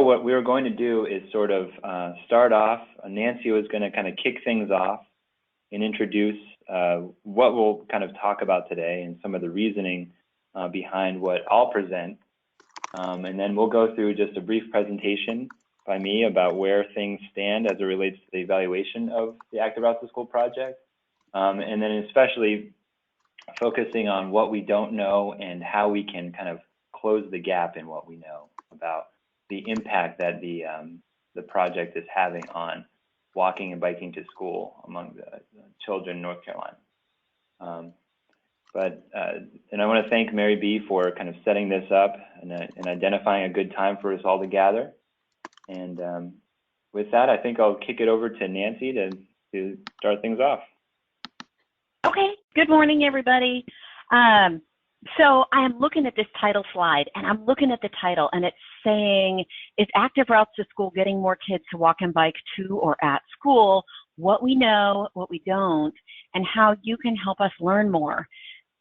What we were going to do is sort of start off. Nancy was going to kind of kick things off and introduce what we'll kind of talk about today and some of the reasoning behind what I'll present. And then we'll go through just a brief presentation by me about where things stand as it relates to the evaluation of the Active Routes to School project. And then especially focusing on what we don't know and how we can kind of close the gap in what we know about the impact that the project is having on walking and biking to school among the children in North Carolina. And I want to thank Mary B for kind of setting this up and identifying a good time for us all to gather. And with that, I think I'll kick it over to Nancy to start things off. Okay, good morning, everybody. So I am looking at this title slide, and I'm looking at the title, and it's saying, is Active Routes to School getting more kids to walk and bike to or at school? What we know, what we don't, and how you can help us learn more.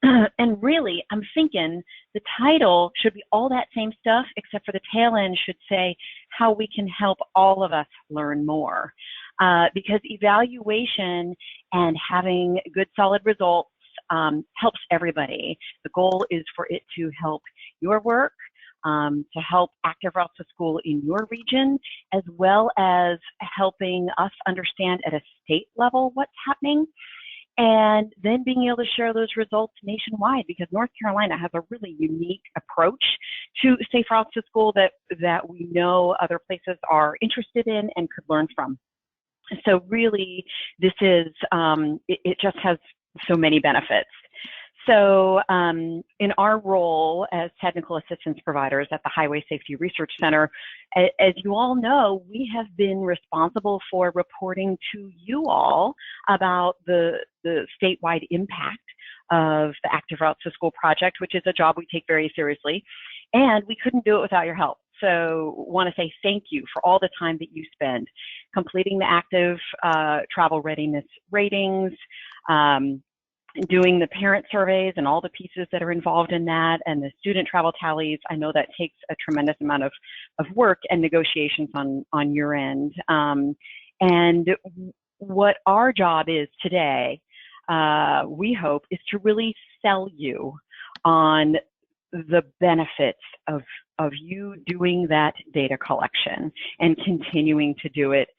And really, I'm thinking the title should be all that same stuff, except for the tail end should say how we can help all of us learn more. Because evaluation and having good, solid results helps everybody. The goal is for it to help your work, to help Active Routes to School in your region, as well as helping us understand at a state level what's happening, and then being able to share those results nationwide, because North Carolina has a really unique approach to Safe Routes to School that we know other places are interested in and could learn from. So really, this is, it just has so many benefits. So in our role as technical assistance providers at the Highway Safety Research Center, as you all know, we have been responsible for reporting to you all about the statewide impact of the Active Routes to School project, which is a job we take very seriously, and we couldn't do it without your help. So want to say thank you for all the time that you spend completing the active travel readiness ratings, doing the parent surveys and all the pieces that are involved in that, and the student travel tallies. I know that takes a tremendous amount of work and negotiations on your end. And what our job is today, we hope, is to really sell you on the benefits of you doing that data collection and continuing to do it,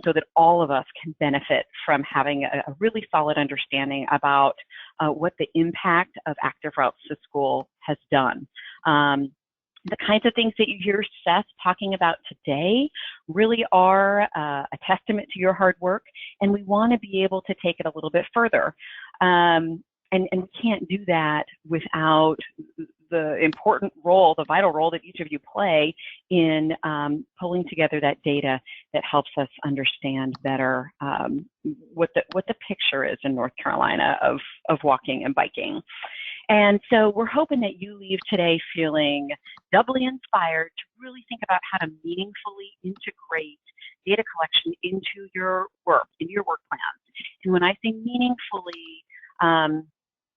so that all of us can benefit from having a really solid understanding about what the impact of Active Routes to School has done. The kinds of things that you hear Seth talking about today really are a testament to your hard work, and we want to be able to take it a little bit further. And we can't do that without the important role, the vital role that each of you play in pulling together that data that helps us understand better what the picture is in North Carolina of walking and biking. And so we're hoping that you leave today feeling doubly inspired to really think about how to meaningfully integrate data collection into your work, in your work plans. And when I say meaningfully,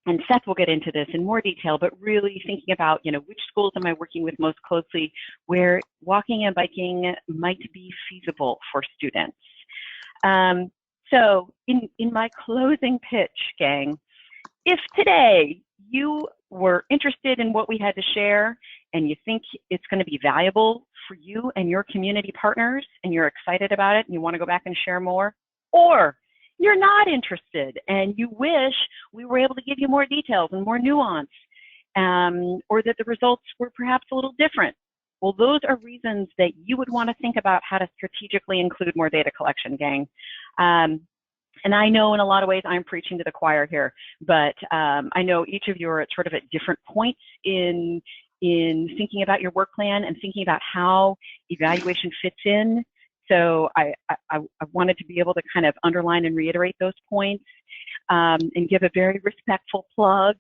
and Seth will get into this in more detail, but really thinking about, which schools am I working with most closely, where walking and biking might be feasible for students. So in my closing pitch, gang, if today you were interested in what we had to share and you think it's going to be valuable for you and your community partners, and you're excited about it and you want to go back and share more, or you're not interested and you wish we were able to give you more details and more nuance, or that the results were perhaps a little different, well, those are reasons that you would want to think about how to strategically include more data collection, gang. And I know in a lot of ways I'm preaching to the choir here, but I know each of you are at sort of at different points in thinking about your work plan and thinking about how evaluation fits in. So I wanted to be able to kind of underline and reiterate those points, and give a very respectful plug.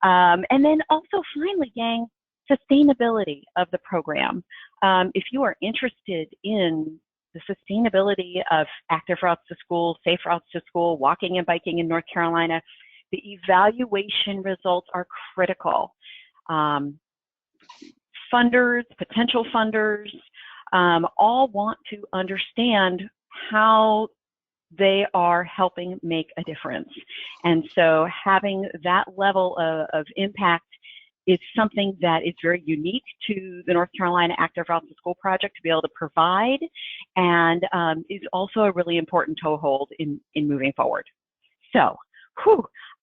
And then also finally, gang, sustainability of the program. If you are interested in the sustainability of Active Routes to School, Safe Routes to School, walking and biking in North Carolina, the evaluation results are critical. Funders, potential funders, all want to understand how they are helping make a difference. And so having that level of impact is something that is very unique to the North Carolina Active Routes to School project to be able to provide, and is also a really important toehold in moving forward. So,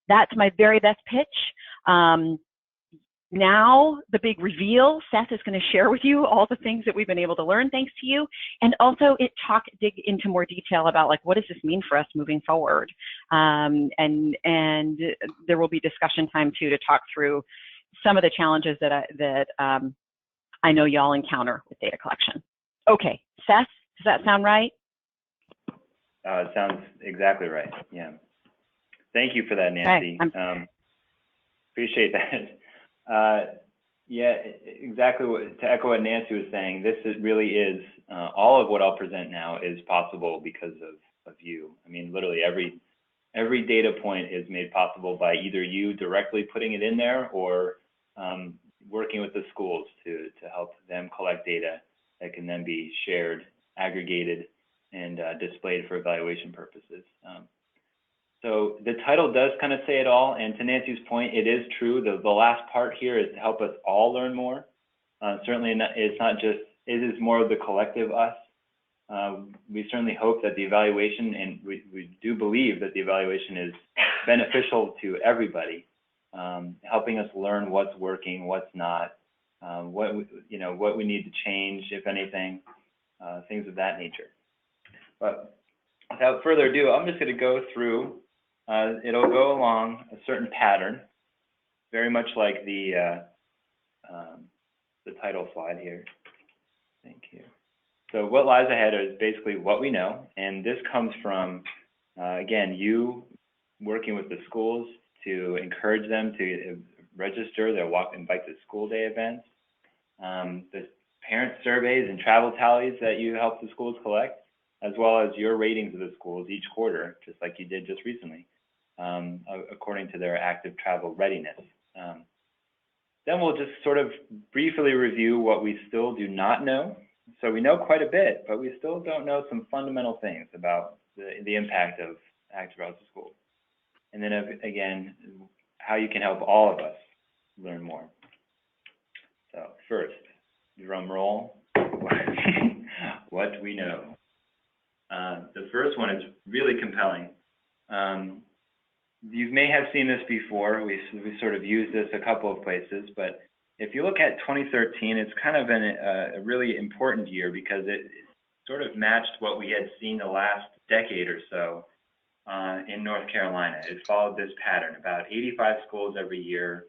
that's my very best pitch. Now, the big reveal, Seth is going to share with you all the things that we've been able to learn thanks to you, and also dig into more detail about, like, what does this mean for us moving forward? And there will be discussion time too to talk through some of the challenges that I know y'all encounter with data collection. Okay, Seth, does that sound right? It sounds exactly right. Yeah. Thank you for that, Nancy. Right. Appreciate that. Yeah, exactly. To echo what Nancy was saying, this really is all of what I'll present now is possible because of you. I mean, literally every data point is made possible by either you directly putting it in there or working with the schools to help them collect data that can then be shared, aggregated, and displayed for evaluation purposes. So the title does kind of say it all, and to Nancy's point, it is true. The last part here is to help us all learn more. Certainly, it's not just, it is more of the collective us. We certainly hope that the evaluation, and we do believe that the evaluation is beneficial to everybody, helping us learn what's working, what's not, what we need to change, if anything, things of that nature. But without further ado, I'm just going to go through. It'll go along a certain pattern, very much like the title slide here. Thank you. So what lies ahead is basically what we know, and this comes from, again, you working with the schools to encourage them to register their Walk and Bike to School Day events, the parent surveys and travel tallies that you help the schools collect, as well as your ratings of the schools each quarter, just like you did just recently, according to their active travel readiness. Then we'll just sort of briefly review what we still do not know. So we know quite a bit, but we still don't know some fundamental things about the impact of active routes to school. And then again, how you can help all of us learn more. So first, drum roll, what we know. The first one is really compelling. You may have seen this before. We sort of used this a couple of places, but if you look at 2013, it's kind of a really important year because it sort of matched what we had seen the last decade or so in North Carolina. It followed this pattern. About 85 schools every year,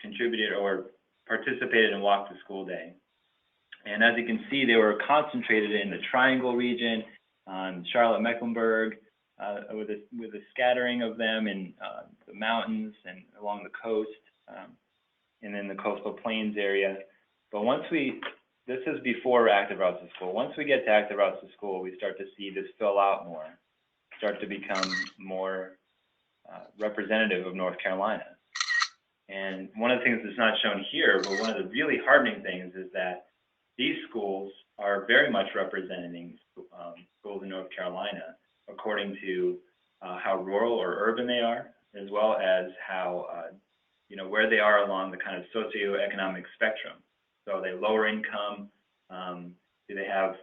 contributed or participated in Walk to School Day. And as you can see, they were concentrated in the Triangle region, Charlotte, Mecklenburg, with a scattering of them in the mountains and along the coast, and then the coastal plains area. But this is before Active Routes to School. Once we get to Active Routes to School, we start to see this fill out more, start to become more representative of North Carolina. And one of the things that's not shown here, but one of the really heartening things is that these schools are very much representing schools in North Carolina according to how rural or urban they are, as well as how, where they are along the kind of socioeconomic spectrum. So are they lower income? Do they have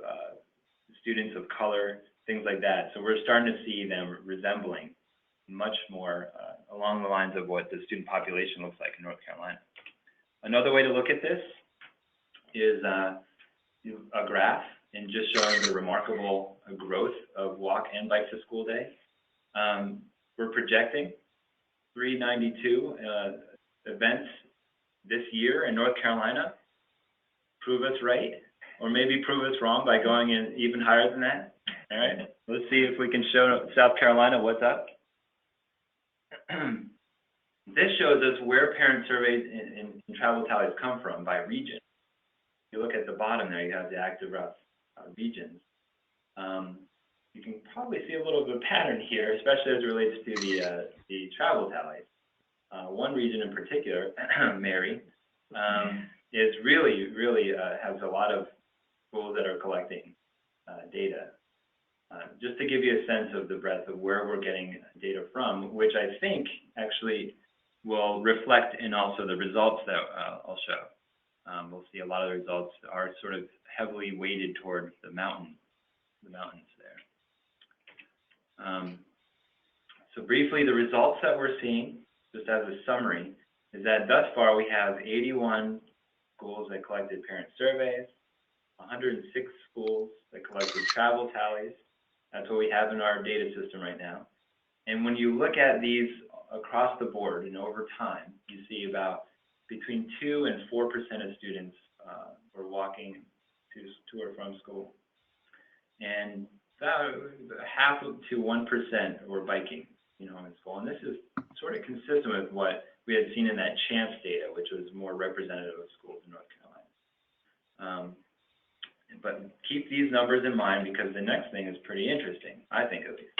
students of color? Things like that. So we're starting to see them resembling much more along the lines of what the student population looks like in North Carolina. Another way to look at this is a graph and just showing the remarkable growth of Walk and Bike to School Day. We're projecting 392 events this year in North Carolina. Prove us right, or maybe prove us wrong by going in even higher than that. All right, let's see if we can show South Carolina what's up. This shows us where parent surveys and travel tallies come from by region. If you look at the bottom there, you have the active routes regions. You can probably see a little bit of a pattern here, especially as it relates to the travel tallies. One region in particular, Mary, is really has a lot of schools that are collecting data. Just to give you a sense of the breadth of where we're getting data from, which I think actually will reflect in also the results that I'll show. We'll see a lot of the results are sort of heavily weighted towards the mountains there. So briefly, the results that we're seeing, just as a summary, is that thus far we have 81 schools that collected parent surveys, 106 schools that collected travel tallies. That's what we have in our data system right now. And when you look at these across the board and over time, you see about between 2 and 4% of students were walking to or from school. And about half to 1% were biking, home in school. And this is sort of consistent with what we had seen in that CHAMPS data, which was more representative of schools in North Carolina. But keep these numbers in mind because the next thing is pretty interesting, I think at least.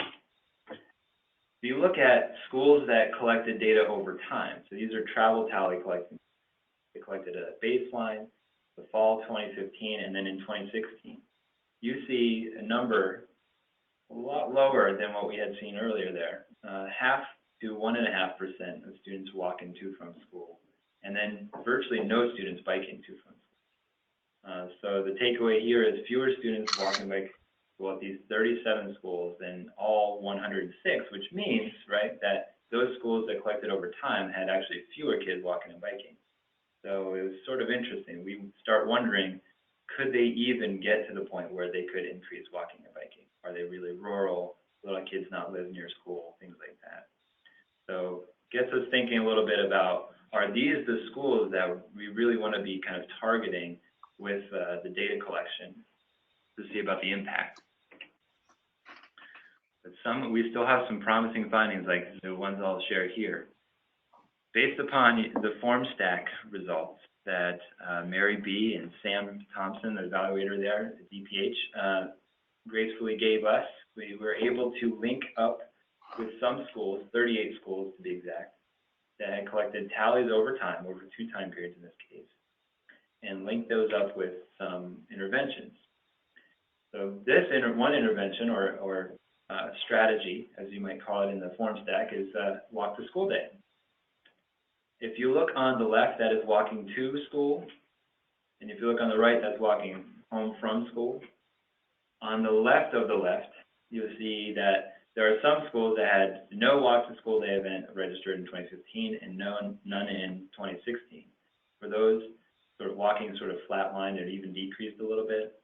If you look at schools that collected data over time, so these are travel tally collecting. They collected a baseline, the fall 2015, and then in 2016. You see a number a lot lower than what we had seen earlier there, half to 1.5% of students walking to from school, and then virtually no students biking to from school. So the takeaway here is fewer students walking by school at these 37 schools than all 106, which means, right, that those schools that collected over time had actually fewer kids walking and biking. So it was sort of interesting. We start wondering, could they even get to the point where they could increase walking and biking? Are they really rural? Will our kids not live near school? Things like that. So gets us thinking a little bit about, are these the schools that we really want to be kind of targeting with the data collection to see about the impact? But we still have some promising findings like the ones I'll share here. Based upon the FormStack results that Mary B. and Sam Thompson, the evaluator there at DPH, gracefully gave us, we were able to link up with some schools, 38 schools to be exact, that had collected tallies over time, over 2 time periods in this case, and link those up with some interventions. So this one intervention or strategy, as you might call it in the FormStack, is walk to school day. If you look on the left, that is walking to school, and if you look on the right, that's walking home from school. On the left of the left, you'll see that there are some schools that had no walk to school day event registered in 2015 and none in 2016. For those sort of walking sort of flatlined or even decreased a little bit,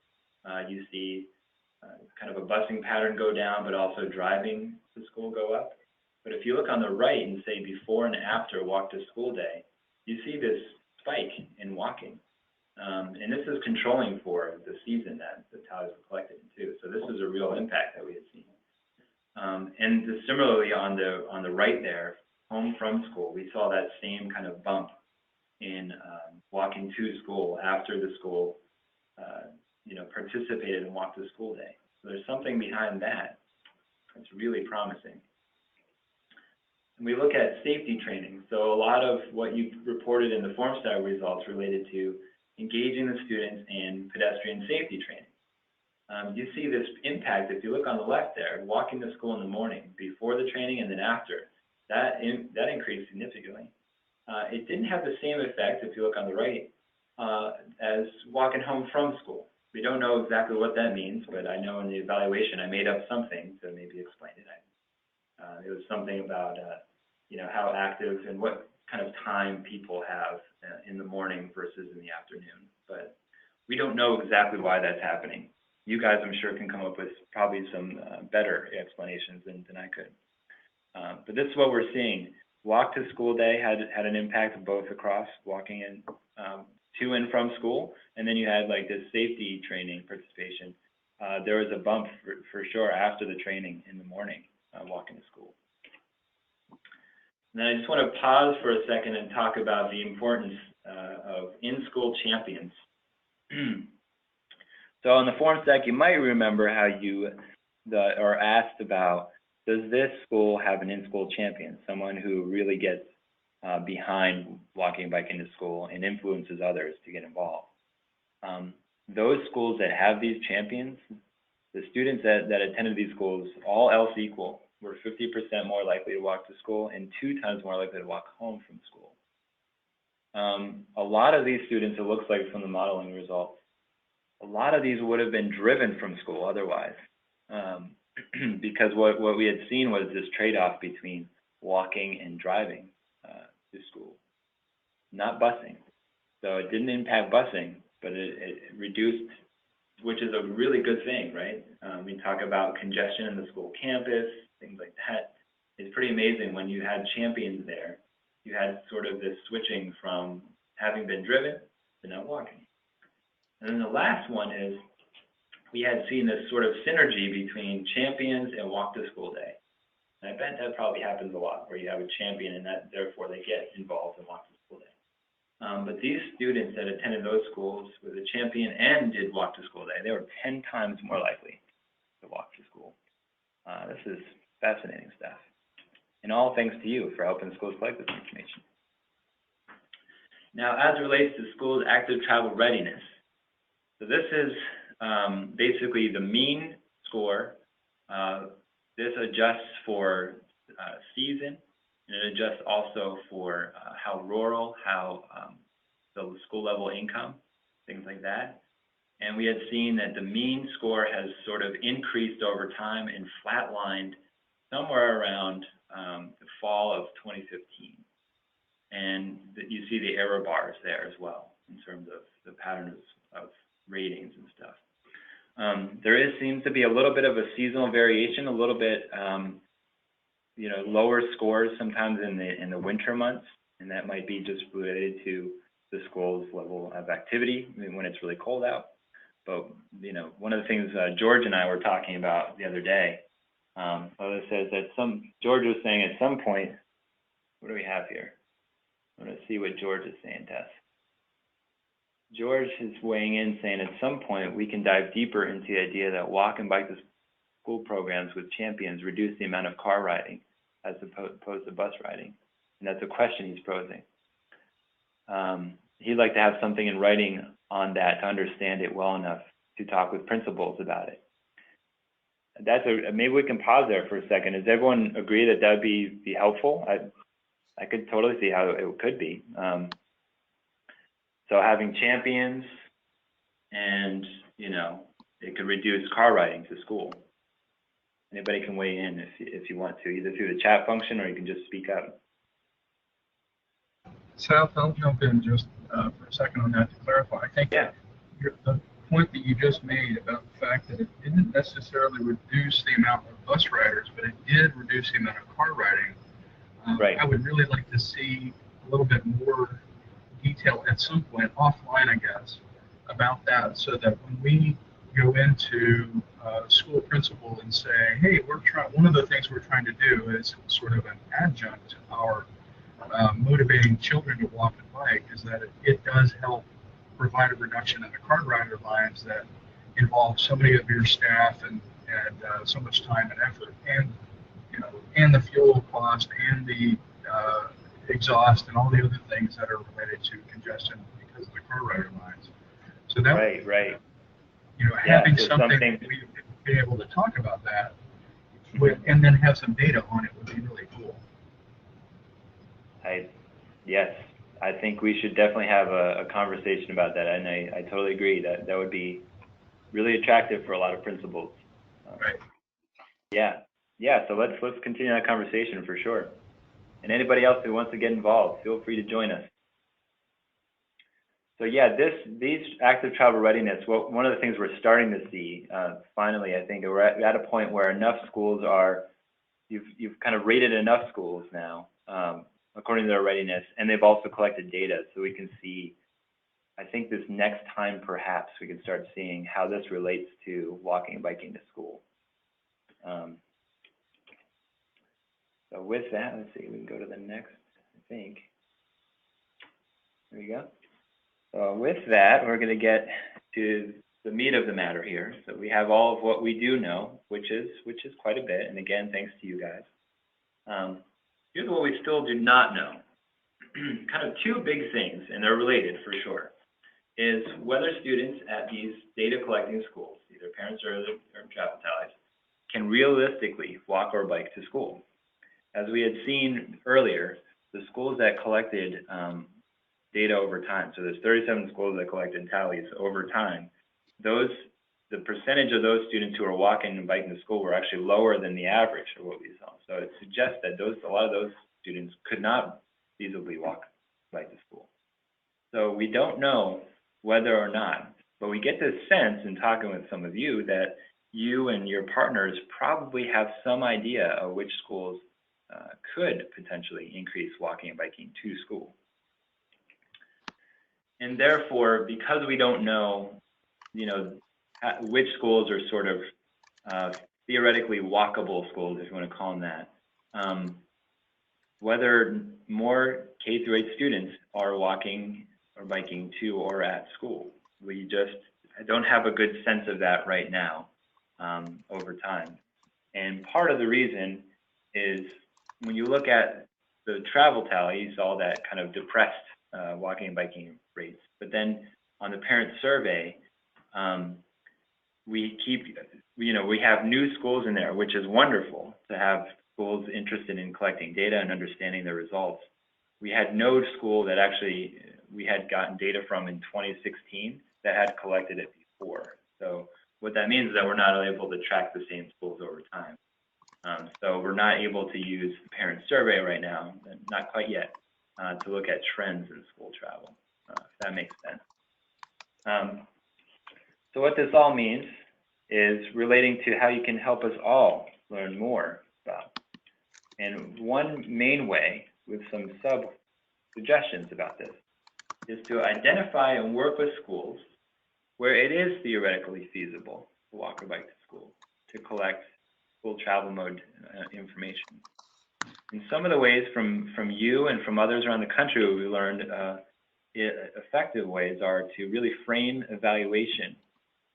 you see kind of a busing pattern go down, but also driving to school go up. But if you look on the right and say before and after walk to school day, you see this spike in walking. And this is controlling for the season that the tallies were collected in too. So this is a real impact that we had seen. And similarly on the right there, home from school, we saw that same kind of bump in walking to school after the school participated and walked to school day. So there's something behind that that's really promising. And we look at safety training. So a lot of what you reported in the FormStack results related to engaging the students in pedestrian safety training. You see this impact if you look on the left there, walking to school in the morning, before the training and then after, that increased significantly. It didn't have the same effect if you look on the right as walking home from school. We don't know exactly what that means, but I know in the evaluation I made up something to maybe explain it. It was something about how active and what kind of time people have in the morning versus in the afternoon. But we don't know exactly why that's happening. You guys, I'm sure, can come up with probably some better explanations than I could. But this is what we're seeing. Walk to school day had an impact both across walking in to and from school, and then you had like this safety training participation. There was a bump for sure after the training in the morning, walking to school. And then I just want to pause for a second and talk about the importance of in-school champions. So on the FormStack, you might remember how you are asked about, does this school have an in-school champion, someone who really gets behind walking and biking to school and influences others to get involved? those schools that have these champions, the students that attended these schools, all else equal, were 50% more likely to walk to school and 2 times more likely to walk home from school. A lot of these students, it looks like from the modeling results, a lot of these would have been driven from school otherwise, because what we had seen was this trade-off between walking and driving to school, not busing. So it didn't impact busing, but it reduced, which is a really good thing, right? We talk about congestion in the school campus, things like that. It's pretty amazing when you had champions there. You had sort of this switching from having been driven to not walking. And then the last one is we had seen this sort of synergy between champions and walk to school day. And I bet that probably happens a lot where you have a champion and that therefore they get involved in walk to school day. But these students that attended those schools with a champion and did walk to school day, they were 10 times more likely to walk to school. This is fascinating stuff. And all thanks to you for helping schools collect this information. Now, as it relates to schools' active travel readiness, so this is basically the mean score. This adjusts for season, and it adjusts also for how rural, how the school level income, things like that. And we had seen that the mean score has sort of increased over time and flatlined somewhere around the fall of 2015. And you see the error bars there as well in terms of the patterns of ratings and stuff. There seems to be a little bit of a seasonal variation, a little bit lower scores sometimes in the winter months, and that might be just related to the school's level of activity when it's really cold out. But one of the things George and I were talking about the other day, says that George was saying at some point, what do we have here? I'm going to see what George is saying to us. George is weighing in saying at some point we can dive deeper into the idea that walk and bike to school programs with champions reduce the amount of car riding as opposed to bus riding. And that's a question he's posing. He'd like to have something in writing on that to understand it well enough to talk with principals about it. Maybe we can pause there for a second. Does everyone agree that would be helpful? I could totally see how it could be. So having champions, and it could reduce car riding to school. Anybody can weigh in if you want to, either through the chat function or you can just speak up. Sal, I'll jump in just for a second on that to clarify. I think the point that you just made about the fact that it didn't necessarily reduce the amount of bus riders, but it did reduce the amount of car riding. Right. I would really like to see a little bit more detail at some point, offline, I guess, about that, so that when we go into school principal and say, hey, one of the things we're trying to do is sort of an adjunct to our motivating children to walk and bike, is that it does help provide a reduction in the car rider lines that involve so many of your staff and so much time and effort, and the fuel cost and the exhaust and all the other things that are related to congestion because of the car rider lines. So that right. Having something that we would be able to talk about that and then have some data on it would be really cool. Yes, I think we should definitely have a conversation about that, and I totally agree that would be really attractive for a lot of principals. Right. Yeah. So let's continue that conversation for sure. And anybody else who wants to get involved, feel free to join us. So these active travel readiness. Well, one of the things we're starting to see finally, I think we're at a point where enough schools you've kind of rated enough schools now. According to their readiness, and they've also collected data, so we can see, I think this next time perhaps we can start seeing how this relates to walking and biking to school. So with that, let's see, we can go to the next, I think. There you go. So with that, we're going to get to the meat of the matter here. So we have all of what we do know, which is quite a bit, and again, thanks to you guys. Here's what we still do not know. Kind of two big things, and they're related for sure. is whether students at these data collecting schools, either parents or travel tallies, can realistically walk or bike to school. As we had seen earlier, the schools that collected data over time, so there's 37 schools that collected tallies over time, the percentage of those students who are walking and biking to school were actually lower than the average of what we saw. So it suggests that a lot of those students could not feasibly walk bike to school. So we don't know whether or not, but we get this sense in talking with some of you that you and your partners probably have some idea of which schools could potentially increase walking and biking to school. And therefore, because we don't know, which schools are sort of theoretically walkable schools, if you want to call them that, whether more K through 8 students are walking or biking to or at school. We just don't have a good sense of that right now over time. And part of the reason is when you look at the travel tally, you saw that kind of depressed walking and biking rates. But then on the parent survey, we have new schools in there, which is wonderful to have schools interested in collecting data and understanding the results. We had no school that actually we had gotten data from in 2016 that had collected it before. So what that means is that we're not able to track the same schools over time. So we're not able to use the parent survey right now, not quite yet, to look at trends in school travel, if that makes sense. So what this all means is relating to how you can help us all learn more about. And one main way, with some suggestions about this, is to identify and work with schools where it is theoretically feasible to walk or bike to school, to collect school travel mode information. And some of the ways from you and from others around the country we learned effective ways are to really frame evaluation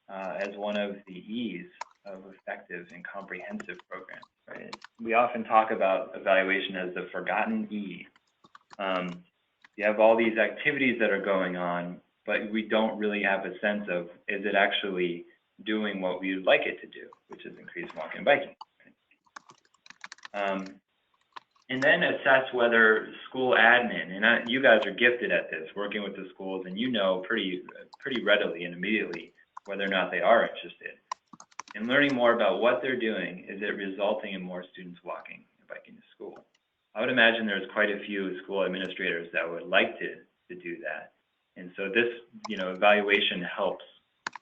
as one of the E's of effective and comprehensive programs. Right? We often talk about evaluation as the forgotten E. You have all these activities that are going on, but we don't really have a sense of, is it actually doing what we would like it to do, which is increase walking and biking. Right? And then assess whether school admin, and you guys are gifted at this, working with the schools, and you know pretty readily and immediately whether or not they are interested. And learning more about what they're doing, is it resulting in more students walking and biking to school? I would imagine there's quite a few school administrators that would like to do that. And so this, evaluation helps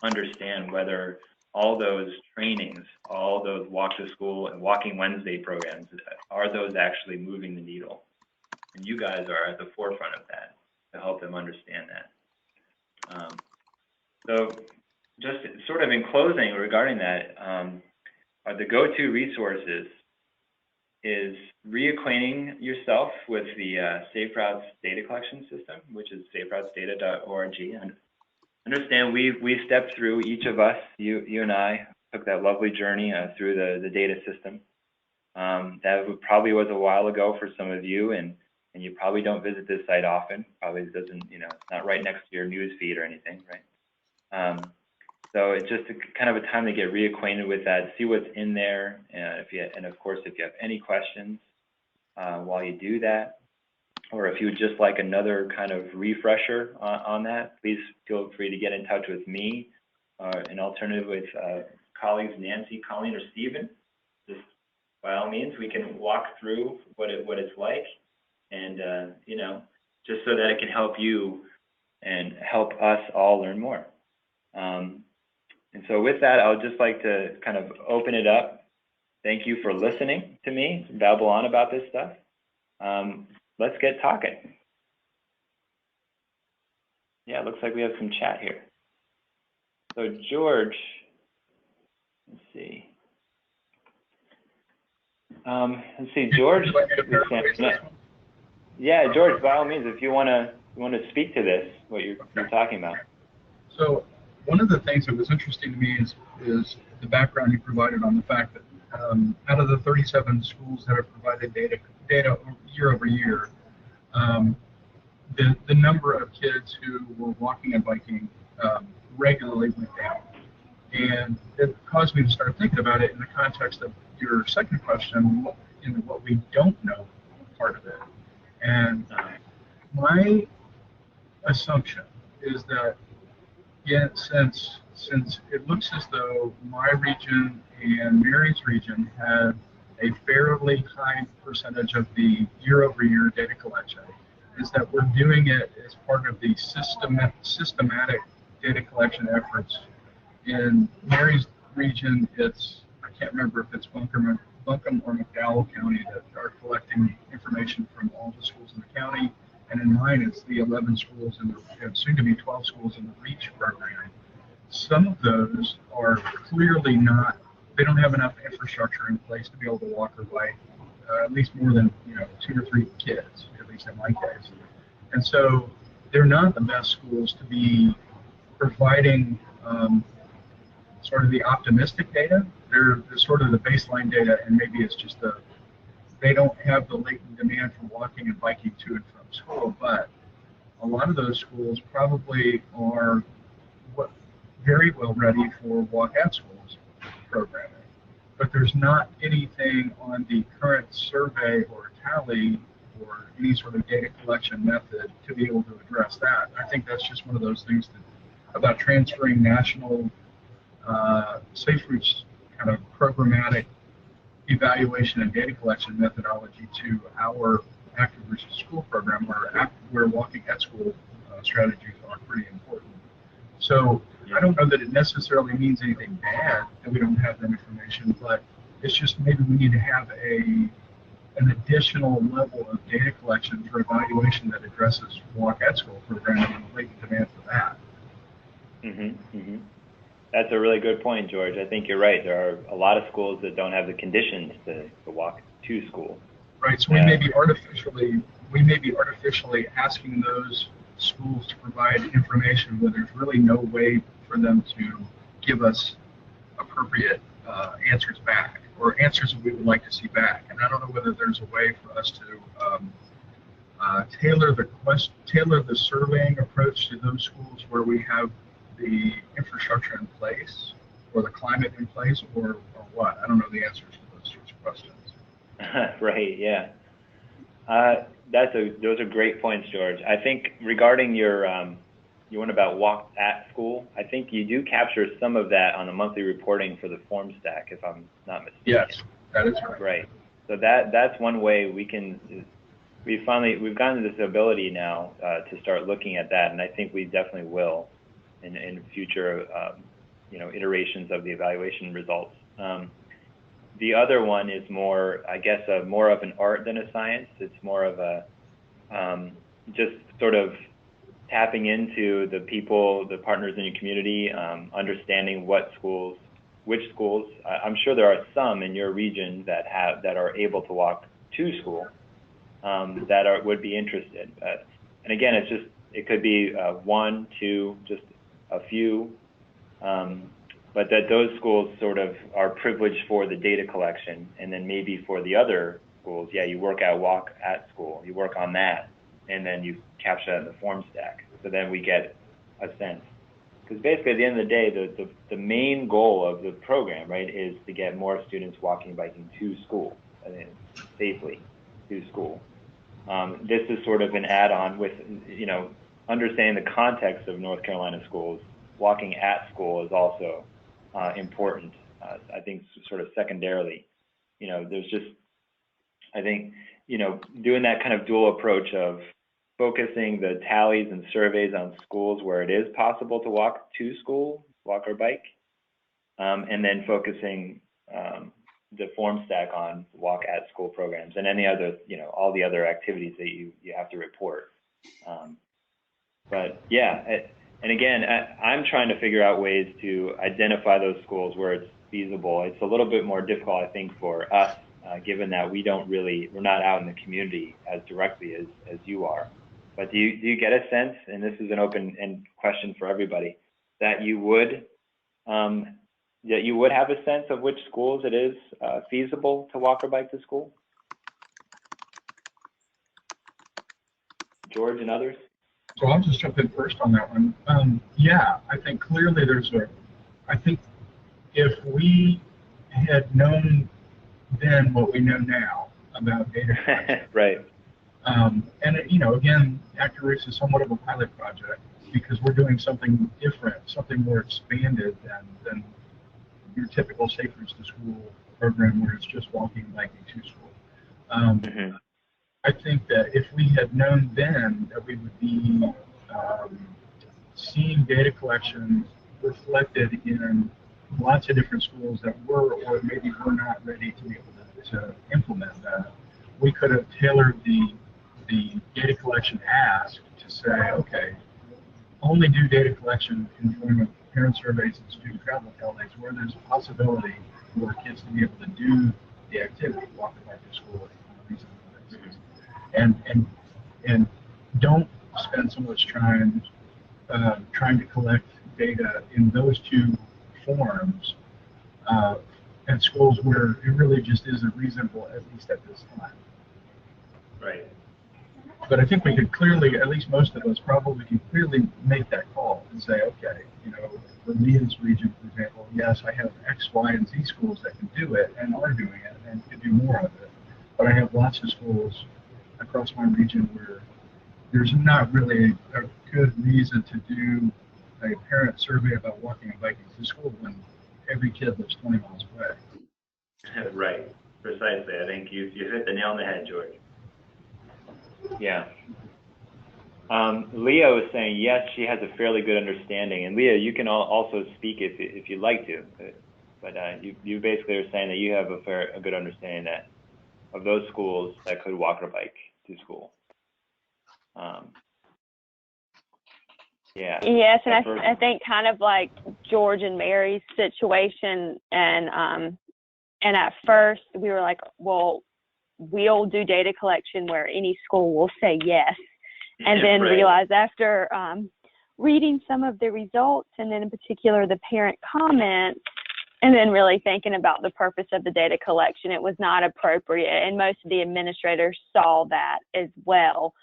understand whether all those trainings, all those walk to school and walking Wednesday programs, are those actually moving the needle? And you guys are at the forefront of that to help them understand that. So just sort of in closing regarding that, are the go-to resources is reacquainting yourself with the Safe Routes data collection system, which is saferoutesdata.org. And understand we've stepped through, each of us, you and I, took that lovely journey through the data system. That probably was a while ago for some of you, and you probably don't visit this site often. Probably doesn't, it's not right next to your news feed or anything, right? So it's just kind of a time to get reacquainted with that, see what's in there, and of course, if you have any questions while you do that, or if you would just like another kind of refresher on that, please feel free to get in touch with me, an alternative with colleagues Nancy, Colleen, or Stephen. Just by all means, we can walk through what it's like, and just so that it can help you and help us all learn more. And so with that, I would just like to kind of open it up. Thank you for listening to me babble on about this stuff. Let's get talking. Yeah, it looks like we have some chat here. So George, let's see. George. Yeah, George, by all means, if you want to speak to this, what you're talking about. So one of the things that was interesting to me is the background you provided on the fact that out of the 37 schools that have provided data year over year, the number of kids who were walking and biking regularly went down. And it caused me to start thinking about it in the context of your second question, what we don't know part of it. And my assumption is that, yeah, since it looks as though my region and Mary's region had a fairly high percentage of the year-over-year data collection, is that we're doing it as part of the systematic data collection efforts. In Mary's region, I can't remember if it's Buncombe or McDowell County that are collecting information from all the schools in the county. And in mine, it's the 11 schools and soon to be 12 schools in the REACH program. Some of those are clearly not, they don't have enough infrastructure in place to be able to walk or bike, at least more than 2 or 3 kids, at least in my case. And so they're not the best schools to be providing sort of the optimistic data. They're sort of the baseline data, and maybe it's just they don't have the latent demand for walking and biking to and from school, but a lot of those schools probably are very well ready for walk at schools programming. But there's not anything on the current survey or tally or any sort of data collection method to be able to address that. I think that's just one of those things about transferring national Safe Routes kind of programmatic evaluation and data collection methodology to our Active Routes to School program, where walking at school strategies are pretty important. So I don't know that it necessarily means anything bad that we don't have that information, but it's just maybe we need to have an additional level of data collection for evaluation that addresses walk at school programming and latent demand for that. That's a really good point, George. I think you're right. There are a lot of schools that don't have the conditions to walk to school. Right. So we may be artificially asking those schools to provide information where there's really no way for them to give us appropriate answers back, or answers that we would like to see back. And I don't know whether there's a way for us to tailor the surveying approach to those schools where we have the infrastructure in place, or the climate in place, or what. I don't know the answers to those sorts of questions. Right. Yeah. Those are great points, George. I think regarding your one about walk at school, I think you do capture some of that on the monthly reporting for the form stack, if I'm not mistaken. Yes, that is right. Right. So that's one way we've gotten this ability now to start looking at that, and I think we definitely will in future iterations of the evaluation results. The other one is more, I guess, more of an art than a science. It's more of a just sort of tapping into the people, the partners in your community, understanding which schools. I'm sure there are some in your region that are able to walk to school that would be interested. And again, it could be 1, 2, just a few. But that those schools sort of are privileged for the data collection, and then maybe for the other schools, you walk at school, you work on that, and then you capture that in the form stack. So then we get a sense. Because basically at the end of the day, the main goal of the program, right, is to get more students walking, biking to school, safely to school. This is sort of an add-on with, understanding the context of North Carolina schools. Walking at school is also important. I think sort of secondarily, there's just, I think, doing that kind of dual approach of focusing the tallies and surveys on schools where it is possible to walk to school, walk or bike, and then focusing the form stack on walk at school programs and any other, all the other activities that you have to report. But yeah, and again, I'm trying to figure out ways to identify those schools where it's feasible. It's a little bit more difficult, I think, for us, given that we're not out in the community as directly as you are. But do you get a sense, and this is an open-end question for everybody, that you would have a sense of which schools it is feasible to walk or bike to school? George and others? So I'll just jump in first on that one. Yeah, I think clearly I think if we had known then what we know now about data collection, right. Again, Active Roots is somewhat of a pilot project because we're doing something different, something more expanded than your typical Safe Routes to School program where it's just walking and biking to school. I think that if we had known then that we would be seeing data collection reflected in lots of different schools that were or maybe were not ready to be able to implement that, we could have tailored the data collection ask to say, okay, only do data collection in the form of parent surveys and student travel tallies where there's a possibility for kids to be able to do the activity, walk and bike to school on a reasonable basis. And don't spend so much time trying to collect data in those two forms at schools where it really just isn't reasonable, at least at this time. Right. But I think we could clearly, at least most of us probably can clearly make that call and say, okay, for Leah's region, for example, yes, I have X, Y, and Z schools that can do it and are doing it and could do more of it. But I have lots of schools across my region where there's not really a good reason to do a parent survey about walking and biking to school when every kid lives 20 miles away. Right, precisely. I think you hit the nail on the head, George. Yeah. Leah was saying, yes, she has a fairly good understanding. And Leah, you can also speak if you'd like to. But you basically are saying that you have a good understanding of those schools that could walk or bike to school. Yeah. Yes, and I think kind of like George and Mary's situation, and at first we were like, well, we'll do data collection where any school will say yes, and then right. realize after reading some of the results, and then in particular the parent comments, and then really thinking about the purpose of the data collection, it was not appropriate, and most of the administrators saw that as well.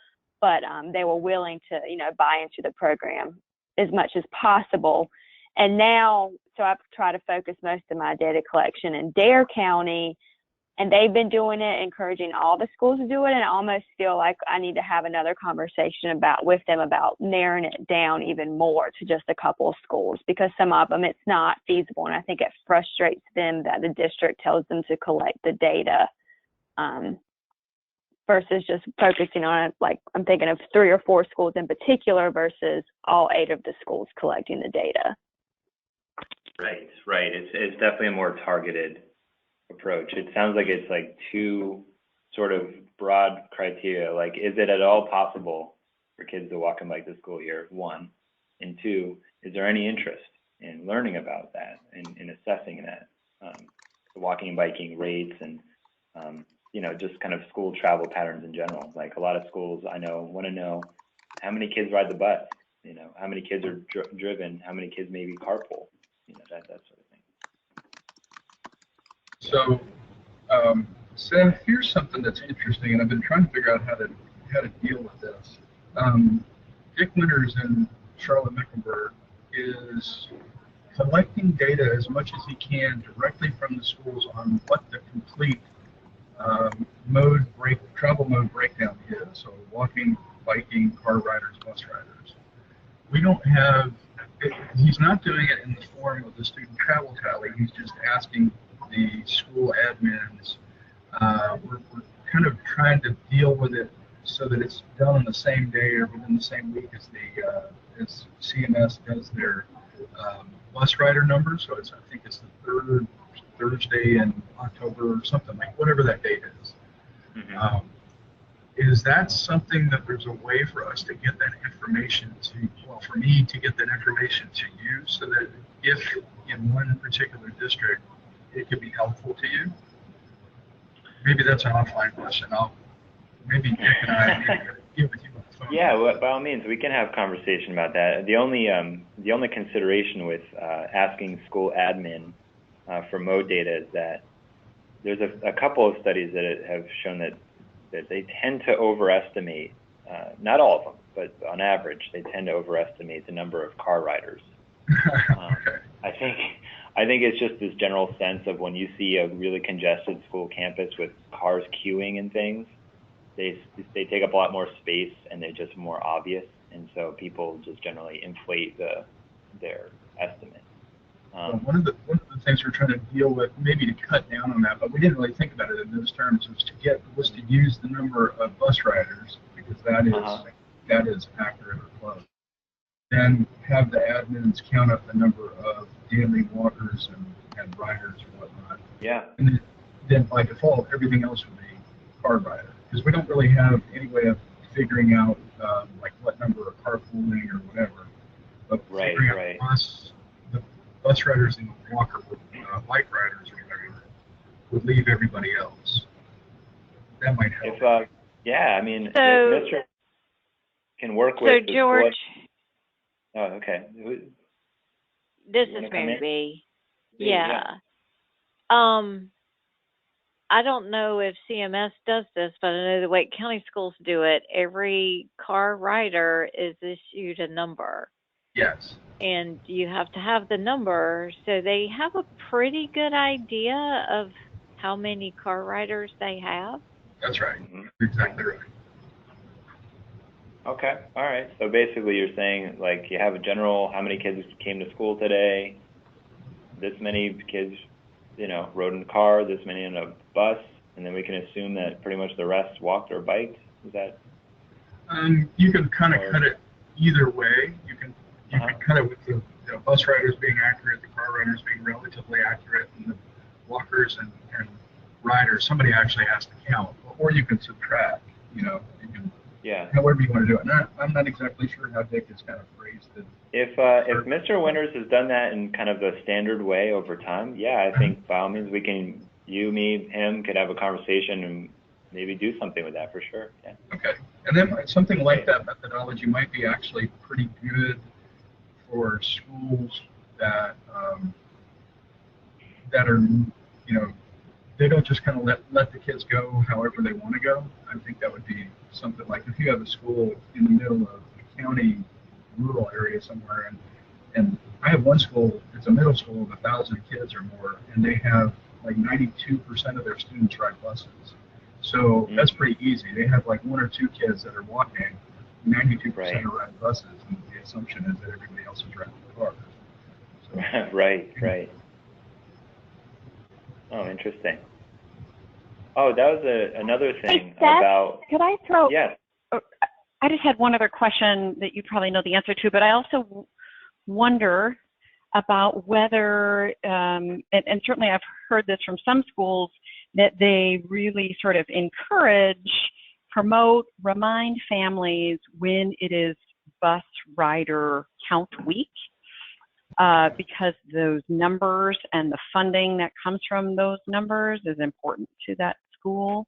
But they were willing to, buy into the program as much as possible. And now, so I've tried to focus most of my data collection in Dare County, and they've been doing it, encouraging all the schools to do it. And I almost feel like I need to have another conversation with them about narrowing it down even more to just a couple of schools, because some of them it's not feasible. And I think it frustrates them that the district tells them to collect the data. Versus just focusing on it, like I'm thinking of 3 or 4 schools in particular versus all 8 of the schools collecting the data. Right. It's definitely a more targeted approach. It sounds like it's like 2 sort of broad criteria. Like, is it at all possible for kids to walk and bike to school here? 1, and 2, is there any interest in learning about that and in assessing that, the walking and biking rates and just kind of school travel patterns in general. Like a lot of schools I know want to know how many kids ride the bus, how many kids are driven, how many kids maybe carpool, that sort of thing. So, Seth, here's something that's interesting, and I've been trying to figure out how to deal with this. Dick Winters in Charlotte-Mecklenburg is collecting data as much as he can directly from the schools on what the complete travel mode breakdown is. So walking, biking, car riders, bus riders. We don't have, he's not doing it in the form of the student travel tally. He's just asking the school admins. We're kind of trying to deal with it so that it's done on the same day or within the same week as CMS does their bus rider numbers. So I think it's the 3rd Thursday in October or something, like whatever that date is. Mm-hmm. Is that something that there's a way for us to get that information for me to get that information to you, so that if in one particular district it could be helpful to you? Maybe that's an offline question. Maybe Nick and I get with you on the phone. Yeah, well, by all means, we can have a conversation about that. The only consideration with asking school admin for mode data is that there's a couple of studies that have shown that they tend to overestimate not all of them, but on average, they tend to overestimate the number of car riders. Okay. I think it's just this general sense of when you see a really congested school campus with cars queuing and things, they take up a lot more space and they're just more obvious, and so people just generally inflate their estimate. Well, one of the things we're trying to deal with, maybe to cut down on that, but we didn't really think about it in those terms, was to use the number of bus riders, because that is accurate or close. Then have the admins count up the number of daily walkers and riders and whatnot. Yeah. And then by default, everything else would be car rider, because we don't really have any way of figuring out like what number are carpooling or whatever. But figuring out the bus riders and walker bike riders or whatever would leave everybody else. That might help. Yeah, I mean, so, Mr. can work with. So George. Oh, okay. This is Mary B. Yeah. I don't know if CMS does this, but I know the Wake County schools do it. Every car rider is issued a number. Yes. And you have to have the number, so they have a pretty good idea of how many car riders they have. That's right. Exactly right. Okay. All right. So basically you're saying, like, you have a general, how many kids came to school today, this many kids, rode in a car, this many in a bus, and then we can assume that pretty much the rest walked or biked? Is that? You can kind of cut it either way. You can cut it with the bus riders being accurate, the car riders being relatively accurate, and the walkers and riders, somebody actually has to count. Or you can subtract, however you want to do it. I'm not exactly sure how Dick has kind of phrased it. If Mr. Winters has done that in kind of the standard way over time, I think by all means we can, you, me, him, could have a conversation and maybe do something with that for sure. Yeah. Okay. And then something like that methodology might be actually pretty good for schools that are, they don't just kind of let the kids go however they want to go. I think that would be something like if you have a school in the middle of a county rural area somewhere, and I have one school, it's a middle school of 1,000 kids or more, and they have like 92% of their students ride buses. So that's pretty easy. They have like one or two kids that are walking, 92% are riding buses, and the assumption is that everybody else is riding cars. So, Right. Oh, interesting. Oh, that was another thing about. Could I throw? Yes. I just had one other question that you probably know the answer to, but I also wonder about whether, and certainly I've heard this from some schools, that they really sort of encourage, promote, remind families when it is bus rider count week, because those numbers and the funding that comes from those numbers is important to that school.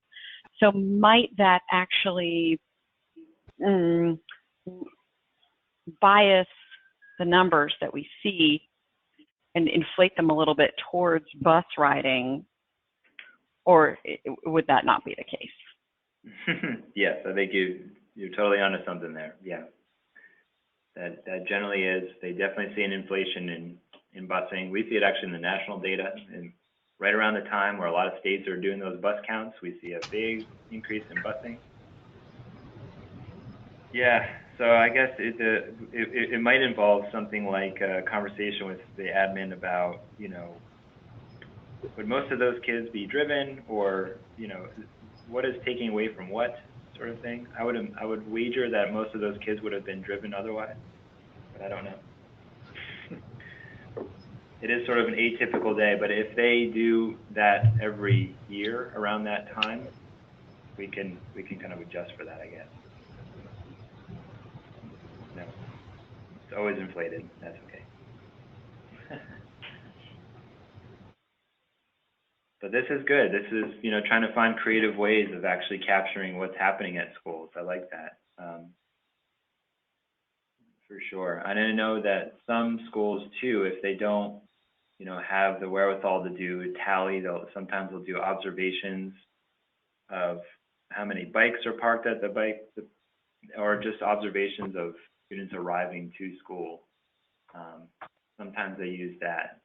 So might that actually bias the numbers that we see and inflate them a little bit towards bus riding, or would that not be the case? Yes, I think you're totally onto something there. Yeah, that generally is. They definitely see an inflation in busing. We see it actually in the national data, and right around the time where a lot of states are doing those bus counts, we see a big increase in busing. Yeah, so I guess it might involve something like a conversation with the admin about, would most of those kids be driven, or, what is taking away from what sort of thing? I would wager that most of those kids would have been driven otherwise, but I don't know. It is sort of an atypical day, but if they do that every year around that time, we can kind of adjust for that, I guess. No, it's always inflated. That's okay. But this is good. This is, trying to find creative ways of actually capturing what's happening at schools. I like that. For sure. And I know that some schools too, if they don't, have the wherewithal to do a tally, sometimes they'll do observations of how many bikes are parked at the or just observations of students arriving to school. Sometimes they use that.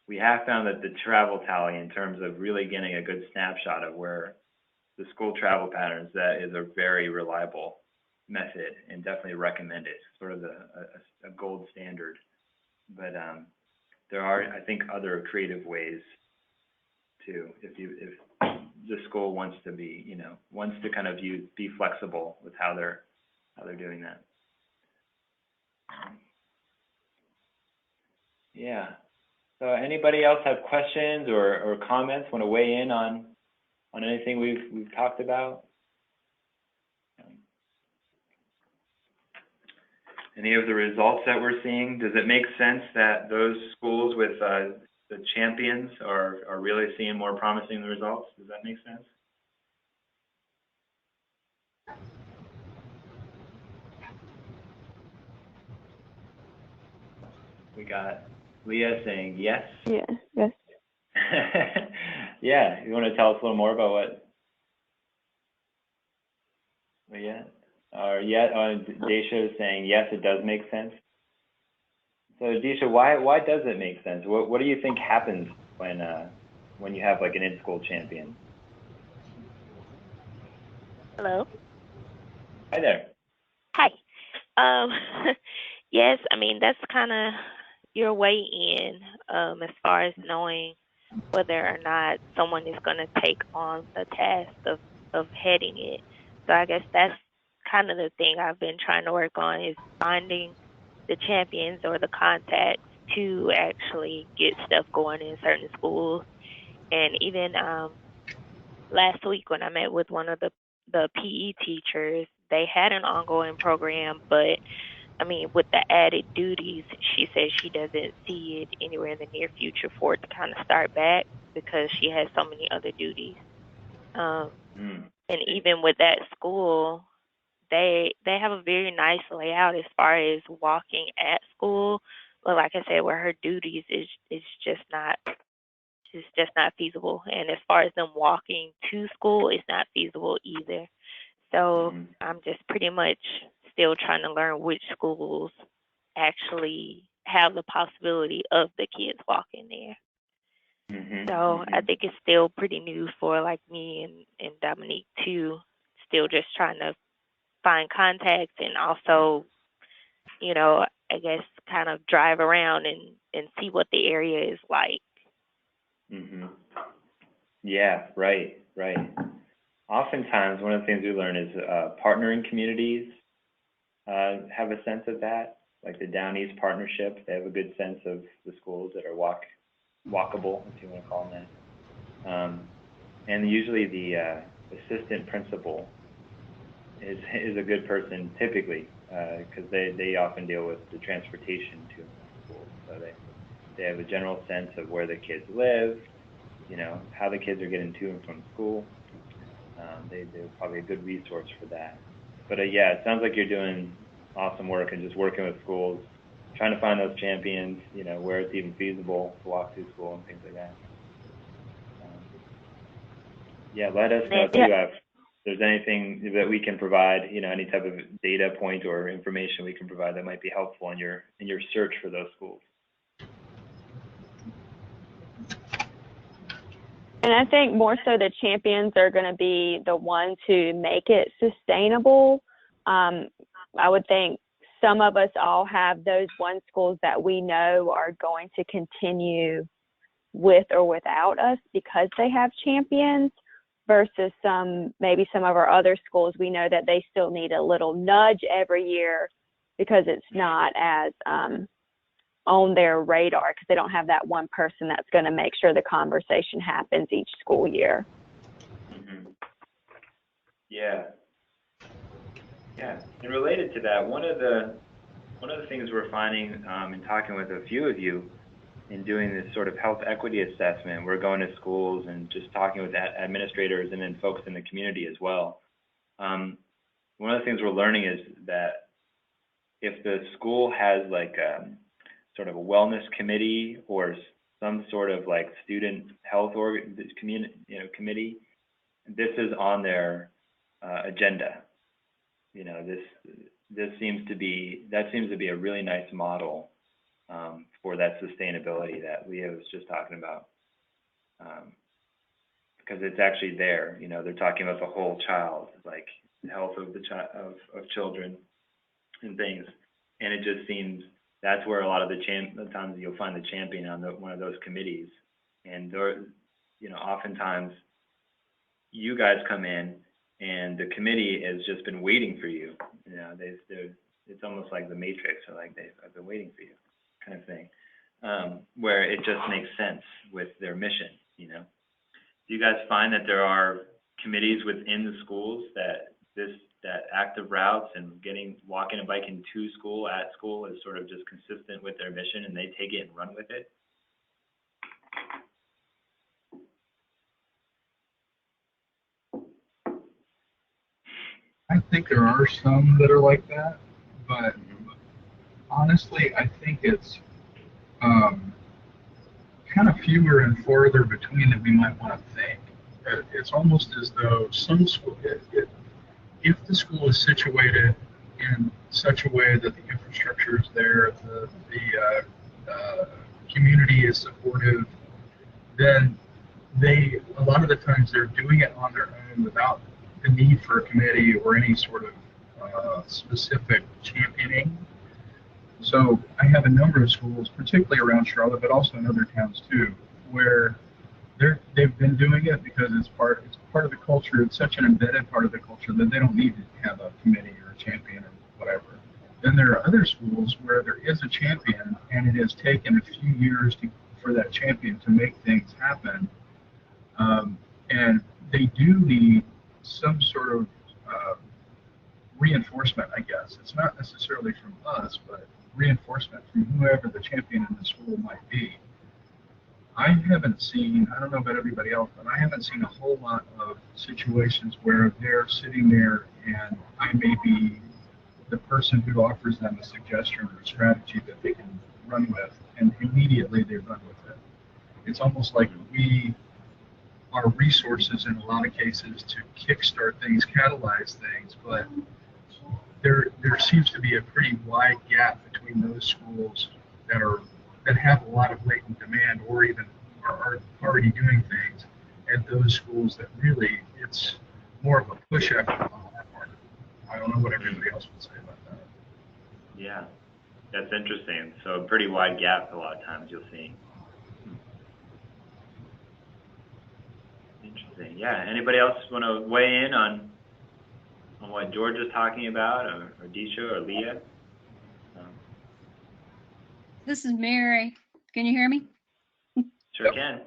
We have found that the travel tally, in terms of really getting a good snapshot of where the school travel patterns, that is a very reliable method and definitely recommended, sort of a gold standard. But there are, I think, other creative ways too. If the school wants to be, wants to kind of be flexible with how they're doing that. Yeah. So anybody else have questions or comments? Want to weigh in on anything we've talked about? Any of the results that we're seeing? Does it make sense that those schools with the champions are really seeing more promising results? Does that make sense? We got Leah saying yes. Yes. Yes. Yeah, you want to tell us a little more about what? Leah? Or Daisha is saying yes, it does make sense. So Daisha, why does it make sense? What do you think happens when you have like an in-school champion? Hello. Hi there. Hi. Yes, I mean that's kind of your way in as far as knowing whether or not someone is going to take on the task of heading it. So I guess that's kind of the thing I've been trying to work on, is finding the champions or the contacts to actually get stuff going in certain schools. And even last week when I met with one of the PE teachers, they had an ongoing program, but I mean, with the added duties, she says she doesn't see it anywhere in the near future for it to kind of start back because she has so many other duties. And even with that school, they have a very nice layout as far as walking at school. But like I said, where her duties is just not feasible. And as far as them walking to school, it's not feasible either. So I'm just pretty much still trying to learn which schools actually have the possibility of the kids walking there. So I think it's still pretty new for like me and Dominique too, still just trying to find contacts and also, I guess kind of drive around and see what the area is like. Yeah, right. Oftentimes, one of the things we learn is partnering communities have a sense of that, like the Down East Partnership. They have a good sense of the schools that are walkable, if you want to call them that. And usually the assistant principal is a good person typically, because they often deal with the transportation to schools. So they have a general sense of where the kids live, how the kids are getting to and from school. They're probably a good resource for that. But yeah, it sounds like you're doing awesome work and just working with schools, trying to find those champions, where it's even feasible to walk through school and things like that. Yeah, let us know too if there's anything that we can provide, any type of data point or information we can provide that might be helpful in your search for those schools. And I think more so the champions are going to be the ones who make it sustainable. I would think some of us all have those one schools that we know are going to continue with or without us because they have champions, versus maybe some of our other schools, we know that they still need a little nudge every year because it's not as on their radar, because they don't have that one person that's going to make sure the conversation happens each school year. Yeah. And related to that, one of the things we're finding in talking with a few of you in doing this sort of health equity assessment, we're going to schools and just talking with administrators and then folks in the community as well. One of the things we're learning is that if the school has like sort of a wellness committee or some sort of like student health committee, this is on their agenda. you know, that seems to be a really nice model for that sustainability that Leah was just talking about, because it's actually there. You know, they're talking about the whole child, like the health of the of children and things, and it just seems that's where a lot of the times you'll find the champion on one of those committees, and you know, oftentimes you guys come in and the committee has just been waiting for you. You know, it's almost like the Matrix, or like I've been waiting for you, kind of thing, where it just makes sense with their mission. You know, do you guys find that there are committees within the schools that active routes and walking and biking to school, at school, is sort of just consistent with their mission, and they take it and run with it? I think there are some that are like that, but honestly, I think it's kind of fewer and farther between than we might want to think. It's almost as though some school, if the school is situated in such a way that the infrastructure is there, the community is supportive, then a lot of the times they're doing it on their own without the need for a committee or any sort of specific championing. So I have a number of schools, particularly around Charlotte, but also in other towns too, where they've been doing it because it's part of the culture. It's such an embedded part of the culture that they don't need to have a committee or a champion or whatever. Then there are other schools where there is a champion, and it has taken a few years for that champion to make things happen, and they do need some sort of reinforcement, I guess. It's not necessarily from us, but reinforcement from whoever the champion in the school might be. I haven't seen, I don't know about everybody else, but I haven't seen a whole lot of situations where they're sitting there and I may be the person who offers them a suggestion or a strategy that they can run with, and immediately they run with it. It's almost like we are resources in a lot of cases to kickstart things, catalyze things, but there seems to be a pretty wide gap between those schools that have a lot of latent demand or even are already doing things, and those schools that really it's more of a push effort on that part. I don't know what everybody else would say about that. Yeah, that's interesting. So a pretty wide gap a lot of times you'll see. Interesting. Yeah. Anybody else want to weigh in on what George is talking about, or Disha or Leah? This is Mary. Can you hear me? Sure can.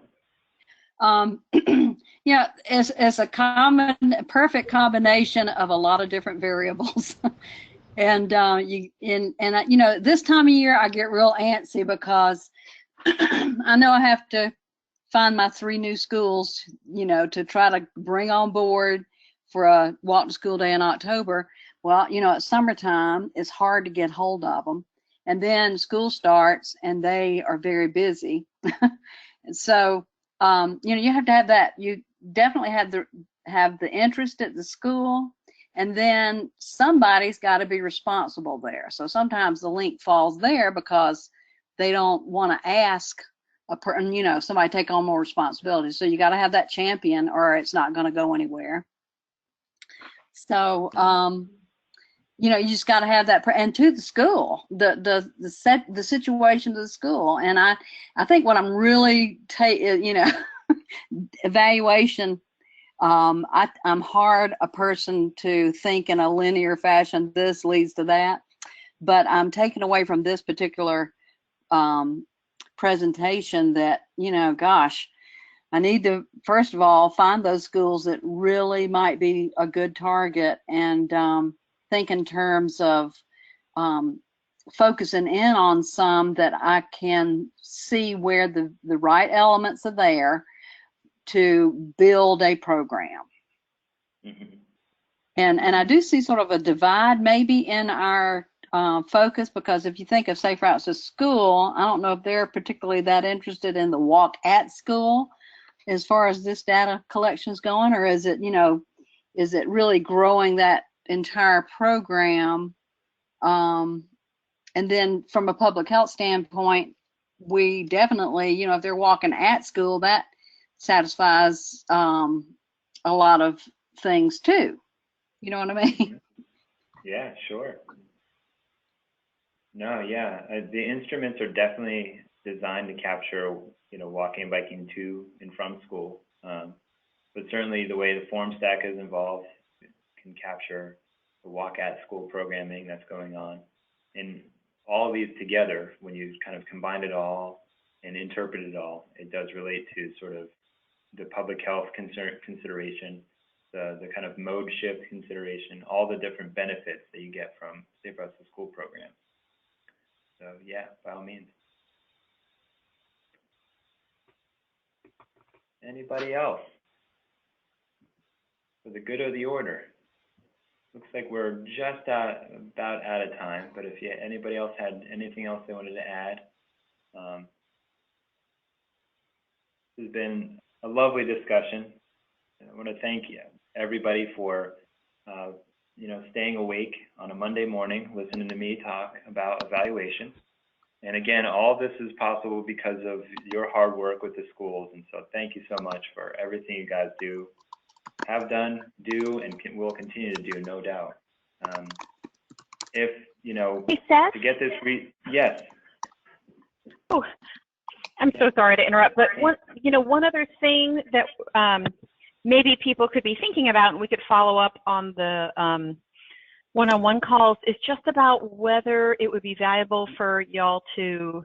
Yeah, it's a perfect combination of a lot of different variables. And you know, this time of year I get real antsy because I know I have to find my 3 new schools, you know, to try to bring on board for a walk to school day in October. Well, you know, at summertime, it's hard to get hold of them. And then school starts and they are very busy. And so, you know, you have to have that. You definitely have the interest at the school, and then somebody's got to be responsible there. So sometimes the link falls there because they don't want to ask you know, somebody take on more responsibility. So you got to have that champion, or it's not going to go anywhere. So, you know, you just got to have that, and to the school, the situation of the school. And I think what I'm really you know, evaluation. I'm hard a person to think in a linear fashion. This leads to that, but I'm taking away from this particular presentation that, you know, gosh, I need to first of all find those schools that really might be a good target, and think in terms of focusing in on some that I can see where the right elements are there to build a program. Mm-hmm. And I do see sort of a divide maybe in our focus, because if you think of Safe Routes to School, I don't know if they're particularly that interested in the walk at school as far as this data collection is going, or is it, you know, is it really growing that entire program. And then from a public health standpoint, we definitely, you know, if they're walking at school, that satisfies a lot of things too. You know what I mean? Yeah, sure. No, yeah, the instruments are definitely designed to capture, you know, walking and biking to and from school. But certainly the way the form stack is involved can capture the walk at school programming that's going on. And all of these together, when you kind of combine it all and interpret it all, it does relate to sort of the public health consideration, the kind of mode shift consideration, all the different benefits that you get from Safe Routes to School program. So yeah, by all means. Anybody else? For the good of the order. Looks like we're just about out of time, but if anybody else had anything else they wanted to add, this has been a lovely discussion. I want to thank everybody for you know, staying awake on a Monday morning, listening to me talk about evaluation. And again, all this is possible because of your hard work with the schools. And so thank you so much for everything you guys do, have done, do, and will continue to do, no doubt. If, you know, Hey, Seth? to get this, yes. Oh, I'm so sorry to interrupt, but one other thing that maybe people could be thinking about, and we could follow up on the one-on-one calls, is just about whether it would be valuable for y'all to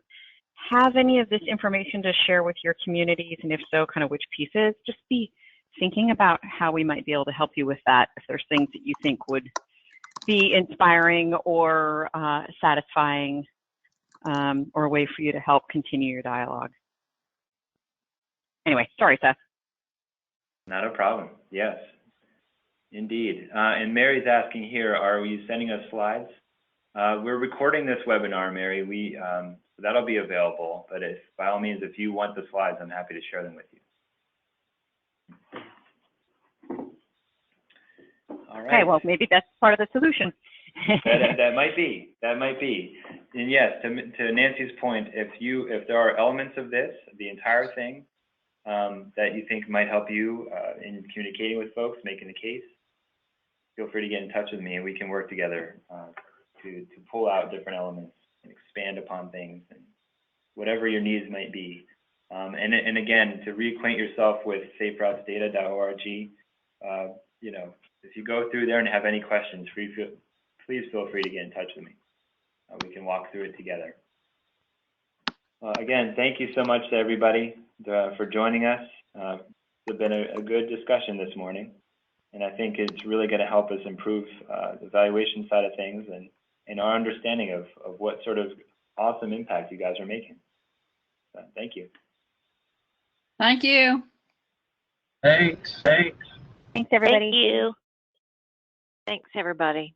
have any of this information to share with your communities, and if so, kind of which pieces. Just be thinking about how we might be able to help you with that, if there's things that you think would be inspiring or satisfying, or a way for you to help continue your dialogue. Anyway, sorry, Seth. Not a problem. Yes, indeed. And Mary's asking here, are you sending us slides? We're recording this webinar, Mary. That'll be available, but by all means, if you want the slides, I'm happy to share them with you. All right. Okay, well, maybe that's part of the solution. that might be. That might be. And yes, to Nancy's point, if there are elements of this, the entire thing, that you think might help you in communicating with folks, making the case, feel free to get in touch with me, and we can work together to pull out different elements and expand upon things, and whatever your needs might be. And again, to reacquaint yourself with saferoutesdata.org, you know, if you go through there and have any questions, please feel free to get in touch with me. We can walk through it together. Again, thank you so much to everybody for joining us. It's been a good discussion this morning, and I think it's really going to help us improve the evaluation side of things and our understanding of what sort of awesome impact you guys are making. So, thank you. Thank you. Thanks. Thanks, everybody. Thank you. Thanks, everybody.